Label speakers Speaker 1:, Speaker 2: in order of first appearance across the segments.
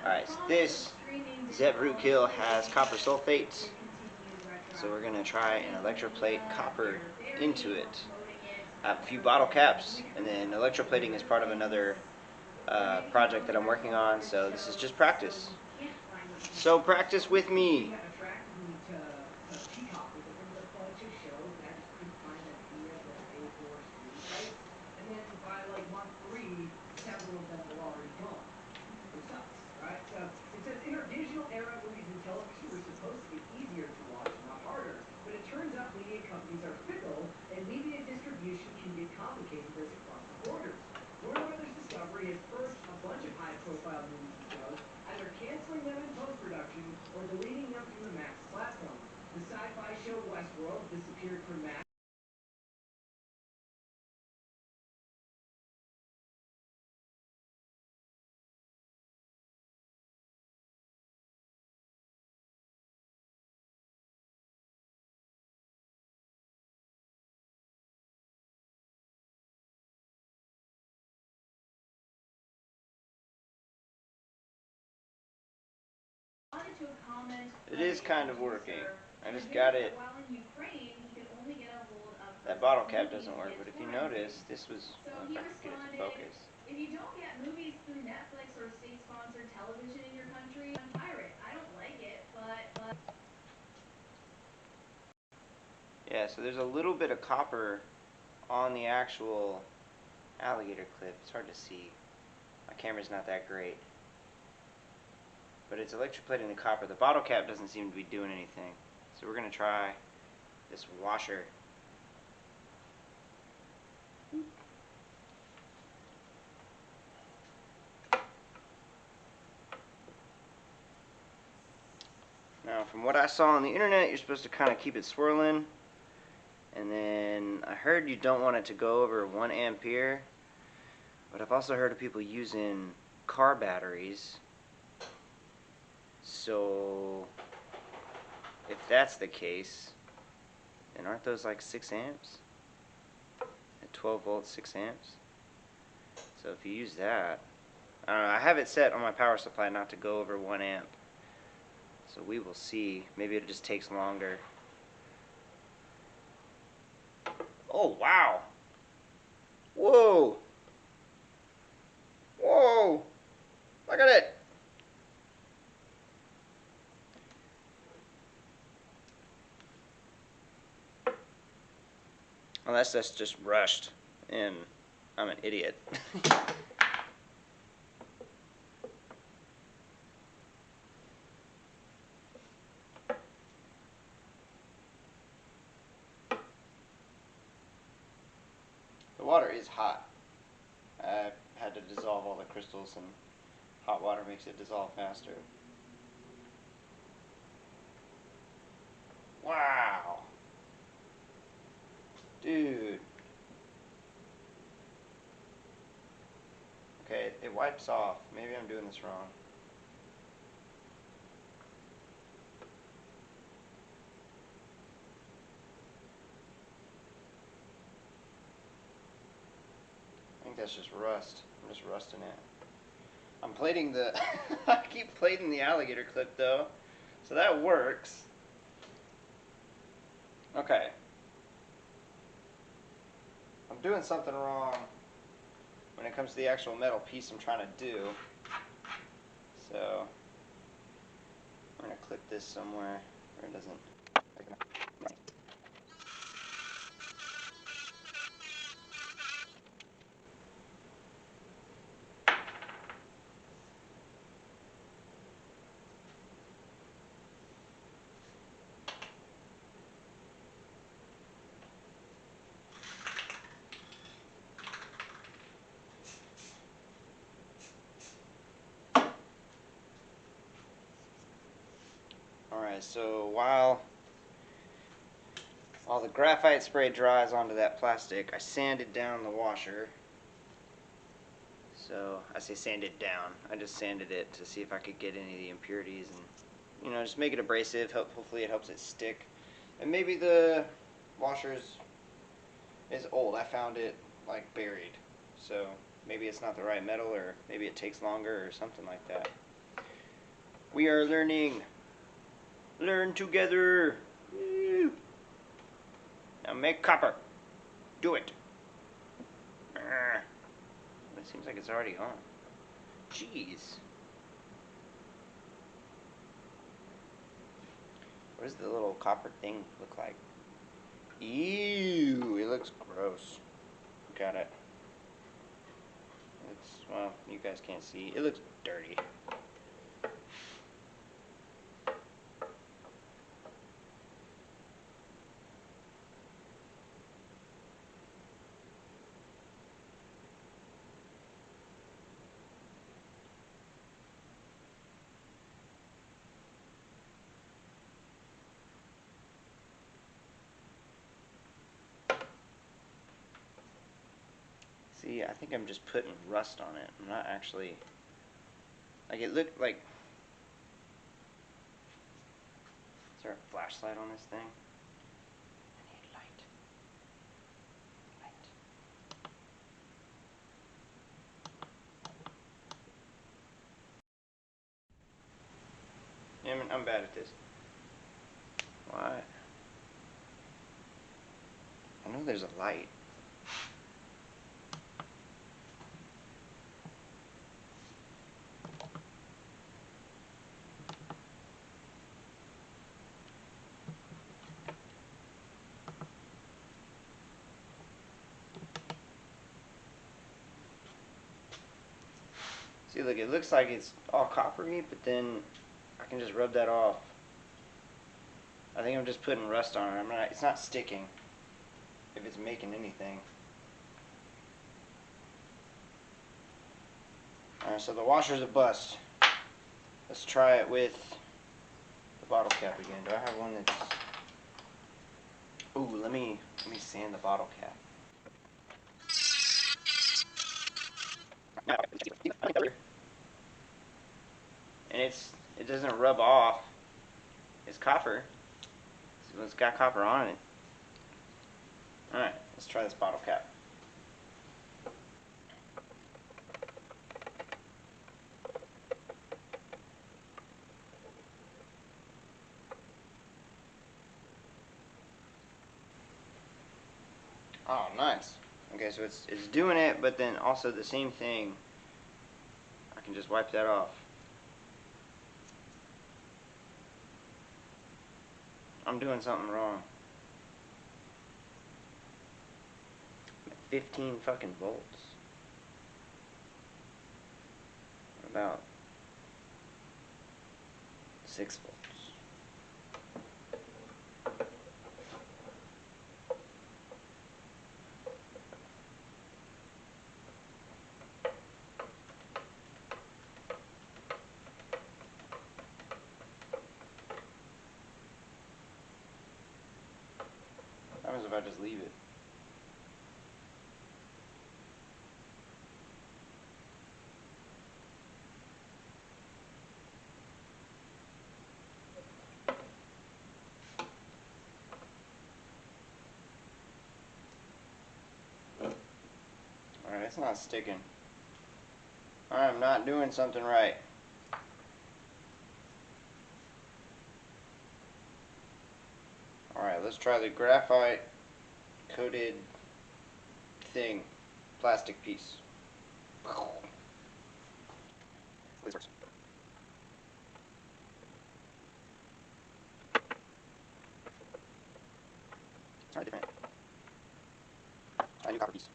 Speaker 1: Alright, so this Zeb Rootkill has copper sulfates, so we're going to try and electroplate copper into it. I have a few bottle caps, and then electroplating is part of another project that I'm working on, so this is just practice. So practice with me. It is kind of working. I just got it. That bottle cap doesn't work, but if you notice, this was, if I could get it to focus.
Speaker 2: If you don't get movies through Netflix or state-sponsored television in your country, pirate. I don't like it, but
Speaker 1: Yeah, so there's a little bit of copper on the actual alligator clip. It's hard to see. My camera's not that great. But it's electroplating the copper. The bottle cap doesn't seem to be doing anything. So we're going to try this washer. Now, from what I saw on the internet, you're supposed to kind of keep it swirling. And then I heard you don't want it to go over 1 ampere. But I've also heard of people using car batteries. So if that's the case, then aren't those like 6 amps? At 12 volts, 6 amps? So if you use that, I don't know, I have it set on my power supply not to go over 1 amp. So we will see. Maybe it just takes longer. Oh, wow. Whoa. Whoa. Look at it. Unless that's just rushed and I'm an idiot. The water is hot. I had to dissolve all the crystals, and hot water makes it dissolve faster. Wow. Dude. Okay, it wipes off. Maybe I'm doing this wrong. I think that's just rust. I'm just rusting it. I'm plating the... I keep plating the alligator clip though. So that works. Okay. I'm doing something wrong when it comes to the actual metal piece I'm trying to do. So I'm going to clip this somewhere where it doesn't... Alright, so while the graphite spray dries onto that plastic, I sanded down the washer. So I say sanded down. I just sanded it to see if I could get any of the impurities and, you know, just make it abrasive. Hopefully it helps it stick. And maybe the washer is old. I found it like buried. So maybe it's not the right metal, or maybe it takes longer or something like that. We are learning. Learn together. Woo. Now make copper. Do it. It seems like it's already on. Jeez. What does the little copper thing look like? Ew, it looks gross. Got it. It's, well, you guys can't see. It looks dirty. See, I think I'm just putting rust on it. I'm not actually... Like, it looked like... Is there a flashlight on this thing? I need light. Yeah, I'm bad at this. Why? I know there's a light. See, look, it looks like it's all coppery, but then I can just rub that off. I think I'm just putting rust on it. It's not sticking, if it's making anything. Alright, so the washer's a bust. Let's try it with the bottle cap again. Do I have one that's... Ooh, let me sand the bottle cap. And it doesn't rub off. It's copper. It's got copper on it. Alright, let's try this bottle cap. Oh, nice. Okay, so it's doing it, but then also the same thing. I can just wipe that off. I'm doing something wrong. 15 fucking volts. What about 6 volts? What happens if I just leave it? Alright, it's not sticking. I'm not doing something right. Alright, let's try the graphite coated thing. Plastic piece. This works. Try a different. Try a new copper piece.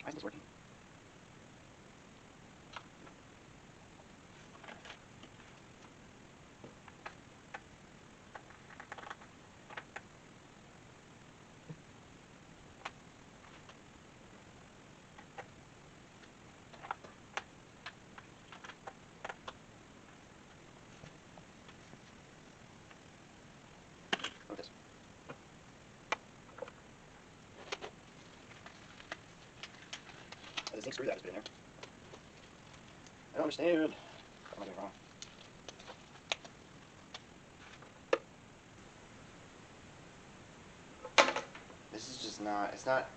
Speaker 1: Why is this working? What is this? the zinc screw that I just put in there. I don't understand. What am I doing wrong? This is just not, it's not.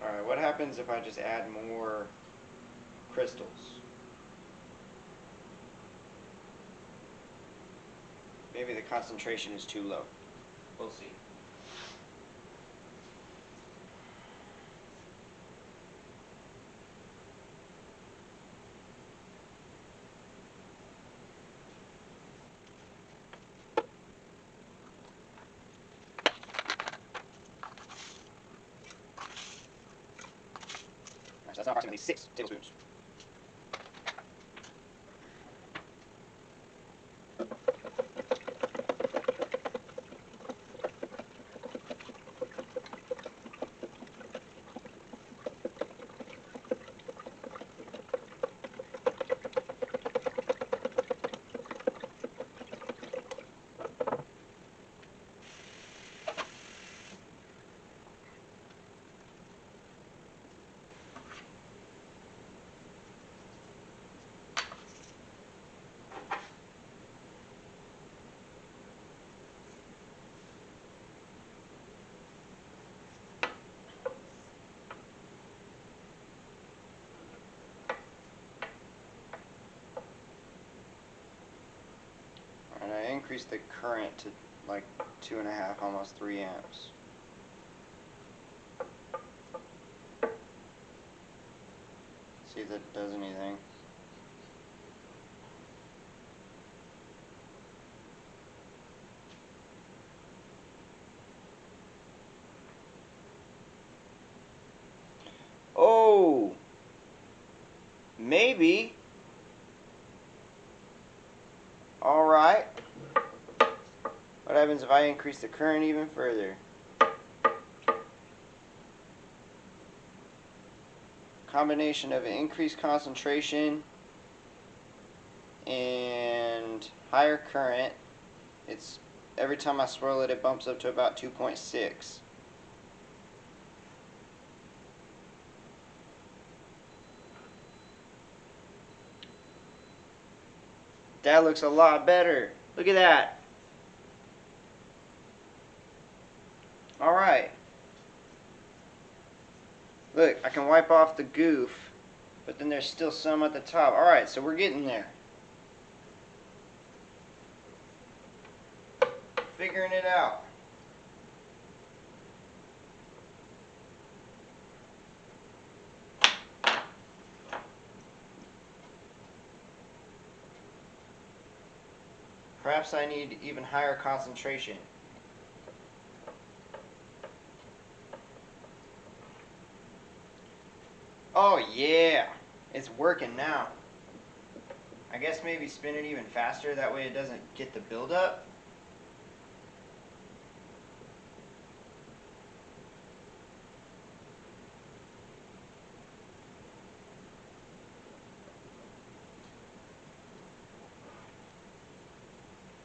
Speaker 1: Alright, what happens if I just add more crystals? Maybe the concentration is too low. We'll see. So that's now approximately 6 tablespoons. And I increased the current to like 2.5, almost 3 amps. See if that does anything. Oh! Maybe. Alright. What happens if I increase the current even further? Combination of an increased concentration and higher current. It's every time I swirl it, it bumps up to about 2.6. That looks a lot better. Look at that. Alright. Look, I can wipe off the goof, but then there's still some at the top. Alright, so we're getting there. Figuring it out. Perhaps I need even higher concentration. Oh yeah, it's working now. I guess maybe spin it even faster, that way it doesn't get the buildup.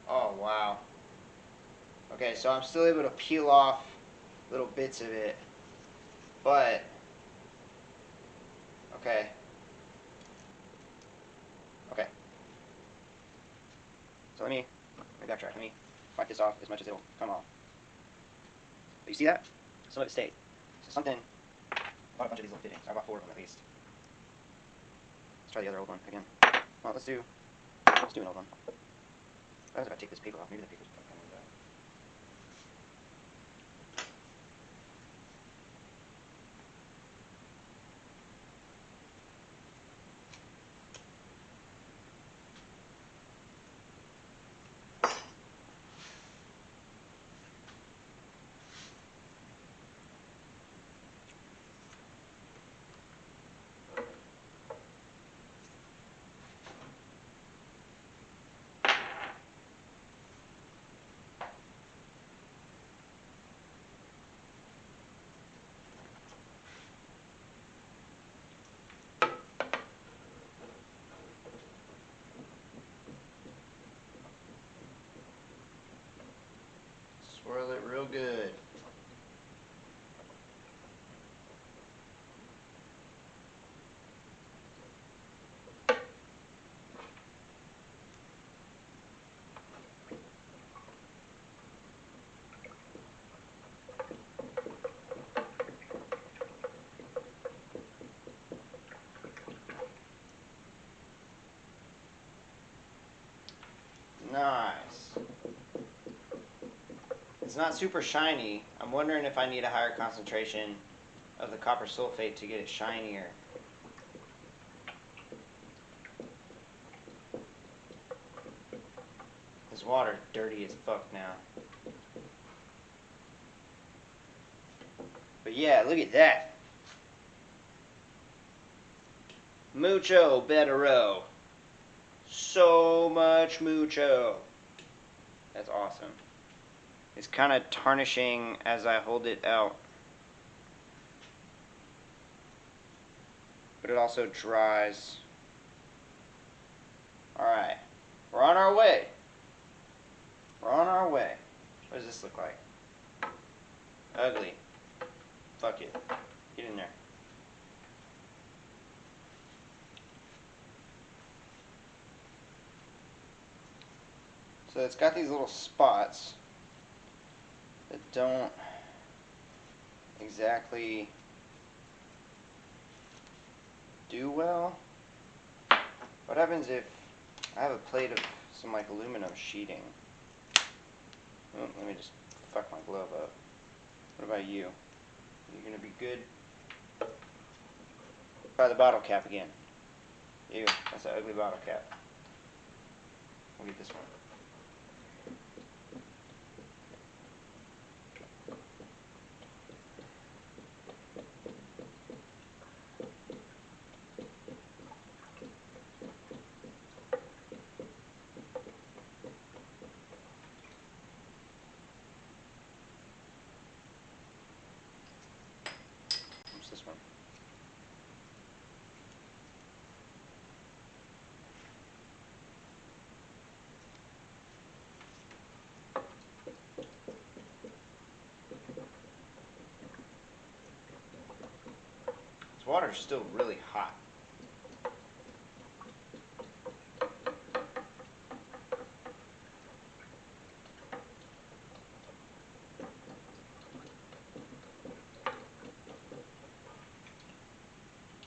Speaker 1: Oh wow. Okay, so I'm still able to peel off little bits of it, but okay. Okay. So let me backtrack. Let me wipe this off as much as it will come off. But you see that? Some of it stayed. So something. I bought a bunch of these little fittings. I bought 4 of them at least. Let's try the other old one again. Well, let's do an old one. I was about to take this paper off. Maybe the paper's coming with that. Swirl it real good. It's not super shiny. I'm wondering if I need a higher concentration of the copper sulfate to get it shinier. This water's dirty as fuck now. But yeah, look at that. Mucho bettero. So much mucho. That's awesome. It's kind of tarnishing as I hold it out. But it also dries. Alright. We're on our way. We're on our way. What does this look like? Ugly. Fuck it. Get in there. So it's got these little spots that don't exactly do well. What happens if I have a plate of some like aluminum sheeting? Oh, let me just fuck my glove up. What about you? You gonna be good? Try the bottle cap again. Ew, that's an ugly bottle cap. We'll get this one. What's this one? This water's still really hot.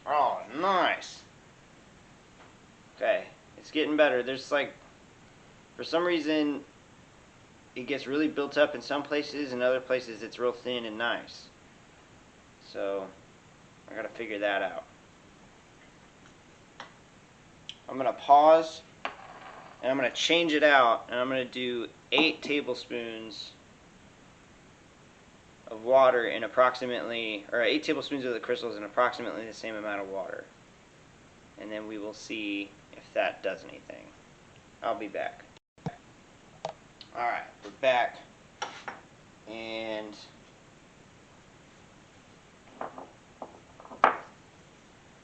Speaker 1: Oh, nice. Okay, it's getting better. There's like, for some reason, it gets really built up in some places, and other places it's real thin and nice. So, I gotta figure that out. I'm gonna pause, and I'm gonna change it out, and I'm gonna do 8 tablespoons of water in approximately, or 8 tablespoons of the crystals in approximately the same amount of water. And then we will see if that does anything. I'll be back. Alright, we're back. And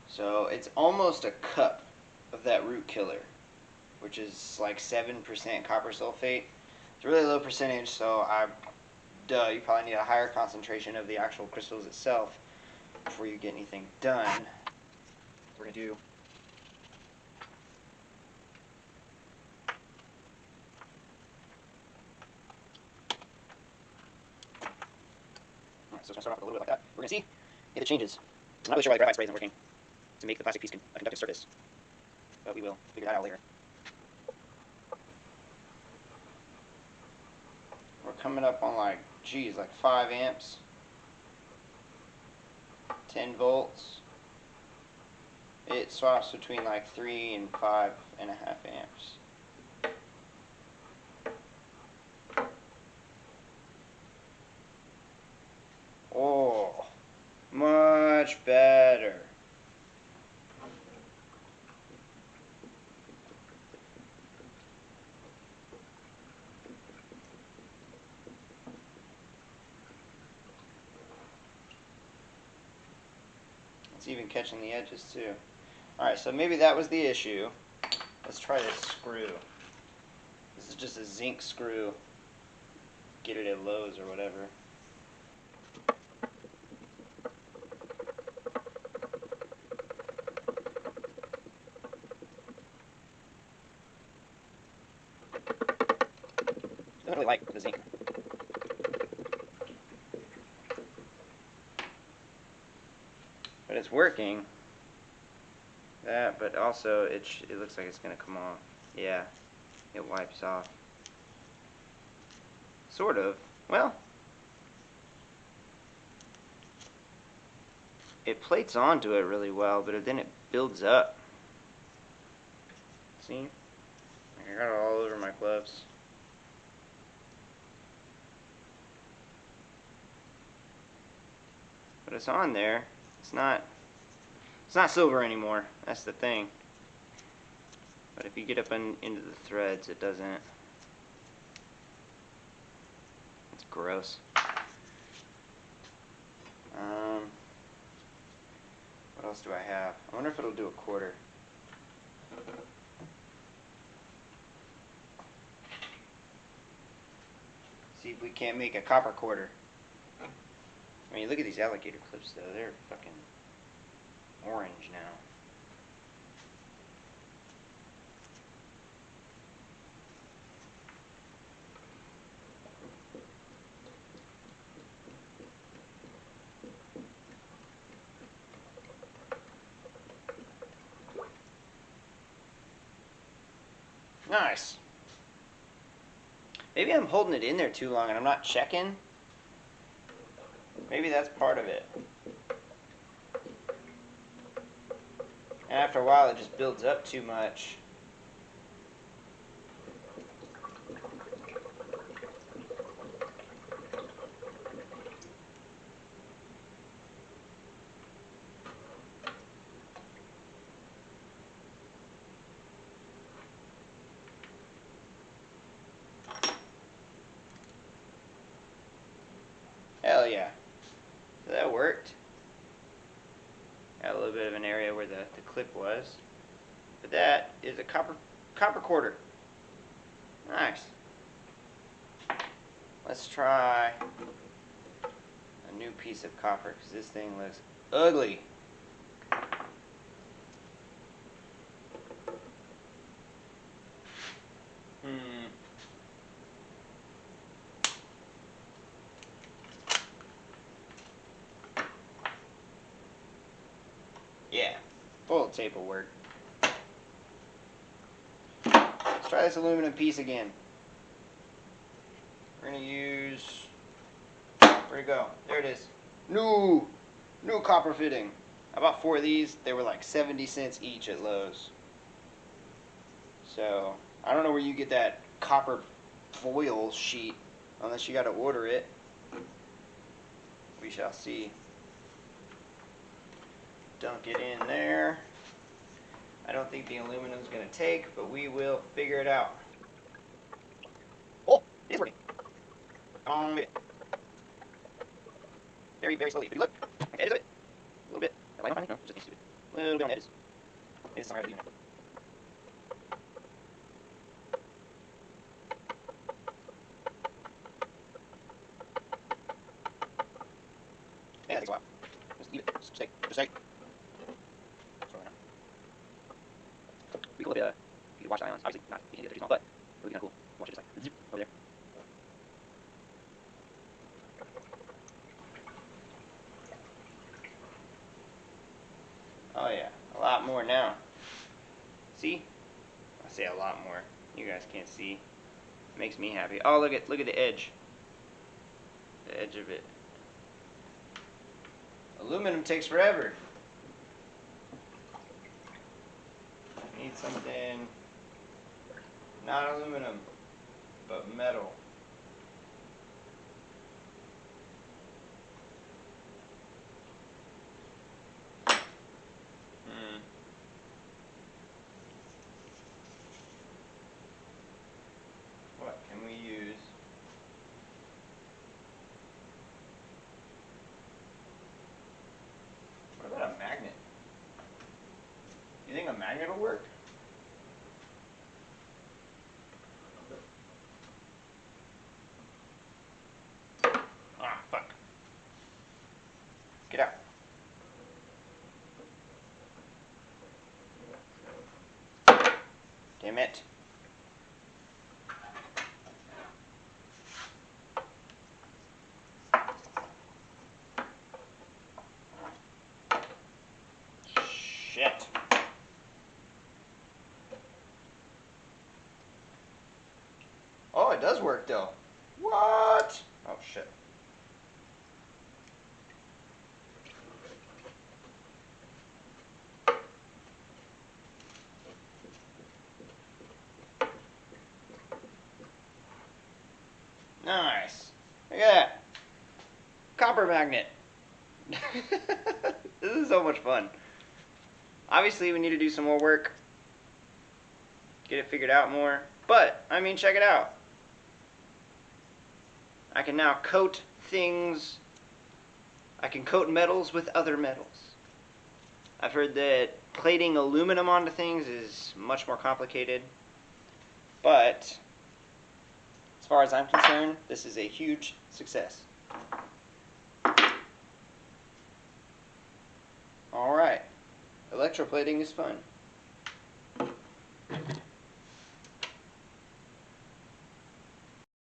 Speaker 1: so it's almost a cup of that root killer, which is like 7% copper sulfate. It's a really low percentage, so you probably need a higher concentration of the actual crystals itself before you get anything done. We're going to do so it's going to start off with a little bit like that. We're going to see if it changes. I'm not really sure why the graphite spray isn't working to make the plastic piece a conductive surface, but we will figure that out later. We're coming up on like, geez, like 5 amps, 10 volts. It swaps between like 3 and 5.5 amps. Oh, much better. It's even catching the edges too. Alright, so maybe that was the issue. Let's try this screw. This is just a zinc screw. Get it at Lowe's or whatever. I don't really like the zinc. But it's working. That, but also it looks like it's going to come off. Yeah, it wipes off. Sort of. Well, it plates onto it really well, but then it builds up. See? I got it all over my gloves. But it's on there. It's not silver anymore. That's the thing. But if you get up into the threads, it doesn't. It's gross. What else do I have? I wonder if it'll do a quarter. See if we can't make a copper quarter. I mean, look at these alligator clips, though. They're fucking orange now. Nice. Maybe I'm holding it in there too long and I'm not checking. Maybe that's part of it. And after a while it just builds up too much. Hell yeah. So that worked. Got a little bit of an area where the clip was. But that is a copper quarter. Nice. Let's try a new piece of copper because this thing looks ugly. Yeah, full tape will work. Let's try this aluminum piece again. We're gonna use, where'd it go? There it is. New copper fitting. I bought 4 of these. They were like 70 cents each at Lowe's. So I don't know where you get that copper foil sheet unless you got to order it. We shall see. Dunk it in there. I don't think the aluminum's going to take, but we will figure it out. Oh, it is working. Come on, baby. Very, very slowly. If you look, like the edges of it, a little bit. That light on finally? No, just needs to be a little bit on the edges. Maybe it's not right. Yeah, that takes a while. Just leave it. Just stay. Just stay. We could you could watch the islands. Obviously, not. You can't get the trees on, but it would be kind of cool. Watch it just like over there. Oh yeah, a lot more now. See? I say a lot more. You guys can't see. It makes me happy. Oh, look at the edge. The edge of it. Aluminum takes forever. I need something not aluminum, but metal. What can we use? What about a magnet? You think a magnet will work? Ah, fuck. Get out. Damn it. Shit. Oh, it does work though. What? Oh, shit. Nice. Look at that. Copper magnet. This is so much fun. Obviously, we need to do some more work. Get it figured out more. But, I mean, check it out. I can now coat things. I can coat metals with other metals. I've heard that plating aluminum onto things is much more complicated. But, as far as I'm concerned, this is a huge success. Alright. Electroplating is fun.